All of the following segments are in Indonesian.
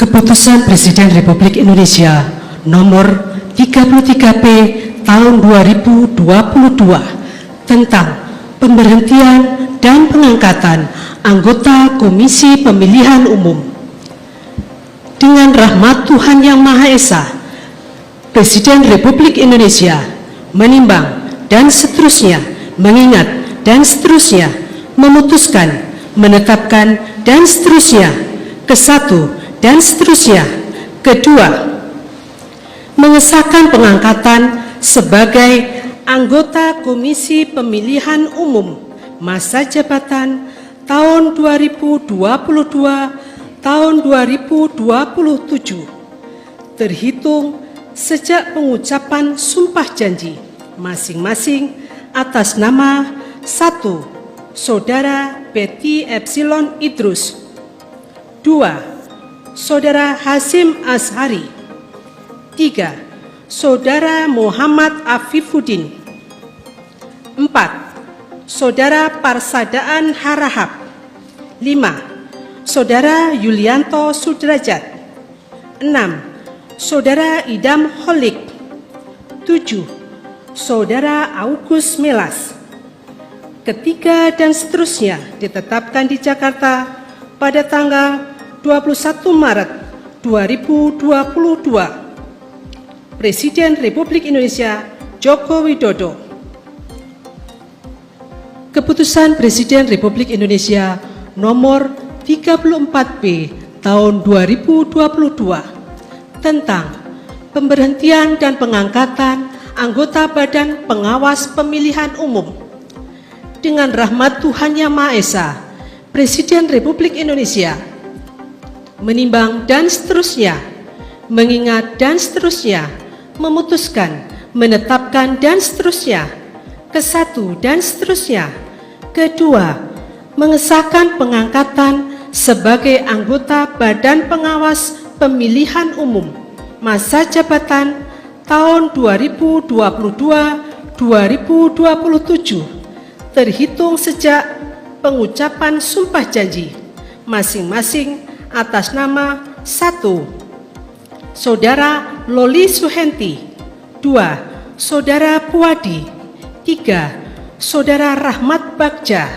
Keputusan Presiden Republik Indonesia nomor 33P tahun 2022 tentang pemberhentian dan pengangkatan anggota Komisi Pemilihan Umum. Dengan rahmat Tuhan Yang Maha Esa, Presiden Republik Indonesia menimbang dan seterusnya mengingat dan seterusnya memutuskan, menetapkan dan seterusnya, ke-1 dan seterusnya, kedua, mengesahkan pengangkatan sebagai anggota Komisi Pemilihan Umum masa jabatan tahun 2022 tahun 2027 terhitung sejak pengucapan sumpah janji masing-masing atas nama 1. Saudara Betty Epsilon Idrus, 2. Saudara Hasyim Ashari, 3. Saudara Muhammad Afifuddin, 4. Saudara Parsadaan Harahap, 5. Saudara Yulianto Sudrajat, 6. Saudara Idam Holik, 7. Saudara Augus Melas. Ketiga dan seterusnya ditetapkan di Jakarta pada tanggal 21 Maret 2022. Presiden Republik Indonesia Joko Widodo. Keputusan Presiden Republik Indonesia nomor 34P tahun 2022 tentang pemberhentian dan pengangkatan anggota Badan Pengawas Pemilihan Umum. Dengan rahmat Tuhan Yang Maha Esa, Presiden Republik Indonesia menimbang dan seterusnya, mengingat dan seterusnya, memutuskan, menetapkan dan seterusnya, ke-1 dan seterusnya, kedua, mengesahkan pengangkatan sebagai anggota Badan Pengawas Pemilihan Umum masa jabatan tahun 2022-2027 terhitung sejak pengucapan sumpah janji masing-masing atas nama 1. Saudara Loli Suhenti, 2. Saudara Puadi, 3. Saudara Rahmat Bagja,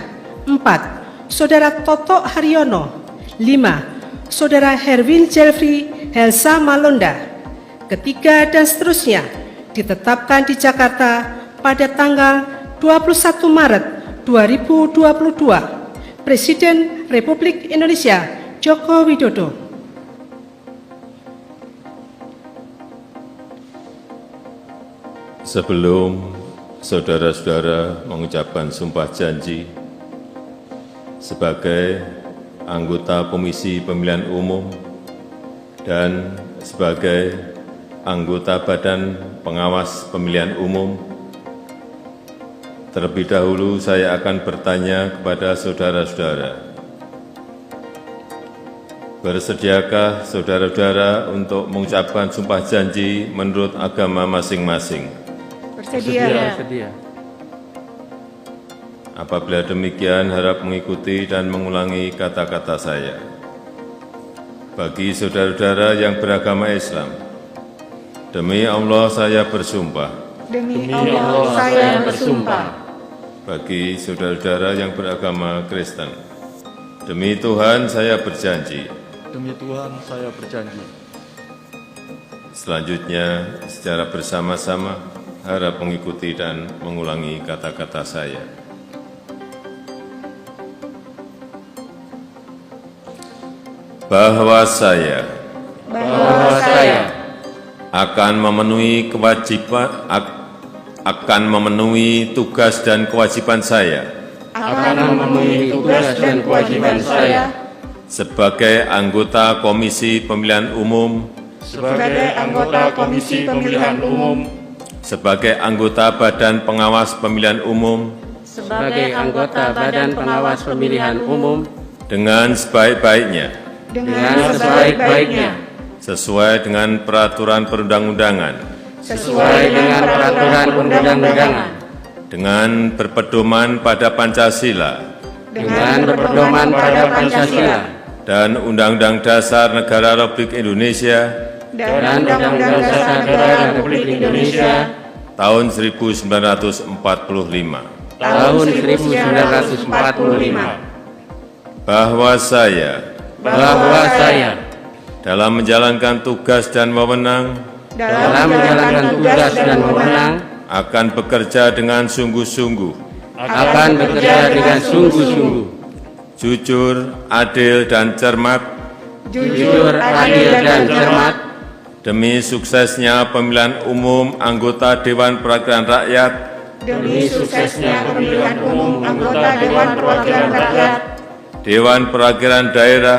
4. Saudara Toto Haryono, 5. Saudara Herwin Jelfri Helsa Malonda. Ketiga dan seterusnya ditetapkan di Jakarta pada tanggal 21 Maret 2022. Presiden Republik Indonesia Joko Widodo. Sebelum saudara-saudara mengucapkan sumpah janji sebagai anggota Komisi Pemilihan Umum dan sebagai anggota Badan Pengawas Pemilihan Umum, terlebih dahulu saya akan bertanya kepada saudara-saudara. Bersediakah saudara-saudara untuk mengucapkan sumpah janji menurut agama masing-masing? Bersedia. Apabila demikian, harap mengikuti dan mengulangi kata-kata saya. Bagi saudara-saudara yang beragama Islam, demi Allah saya bersumpah. Demi Allah saya bersumpah. Bagi saudara-saudara yang beragama Kristen, demi Tuhan saya berjanji. Demi Tuhan saya berjanji. Selanjutnya, secara bersama-sama, harap mengikuti dan mengulangi kata-kata saya. Bahwa saya akan memenuhi tugas dan kewajiban saya sebagai anggota Komisi Pemilihan Umum, sebagai anggota Badan Pengawas Pemilihan Umum, dengan sebaik-baiknya, sesuai dengan peraturan perundang-undangan, dengan berpedoman pada Pancasila, dan Undang-Undang Dasar Negara Republik Indonesia dan Undang-Undang Dasar Negara Republik Indonesia tahun 1945, tahun 1945, bahwa saya dalam menjalankan tugas dan wewenang dalam menjalankan tugas dan wewenang akan bekerja dengan sungguh-sungguh, jujur, adil, dan cermat demi suksesnya pemilihan umum anggota Dewan Perwakilan Rakyat Dewan Perwakilan Daerah,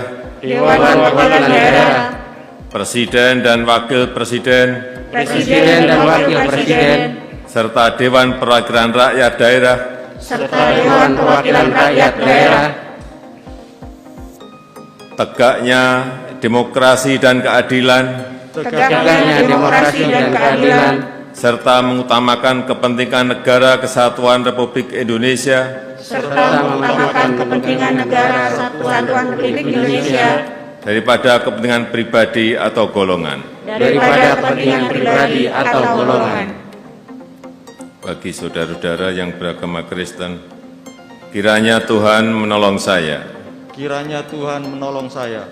Presiden dan Wakil Presiden, serta Dewan Perwakilan Rakyat Daerah, tegaknya demokrasi dan keadilan, serta mengutamakan kepentingan negara kesatuan Republik Indonesia daripada kepentingan pribadi atau golongan. Bagi saudara-saudara yang beragama Kristen, kiranya Tuhan menolong saya Kiranya Tuhan menolong saya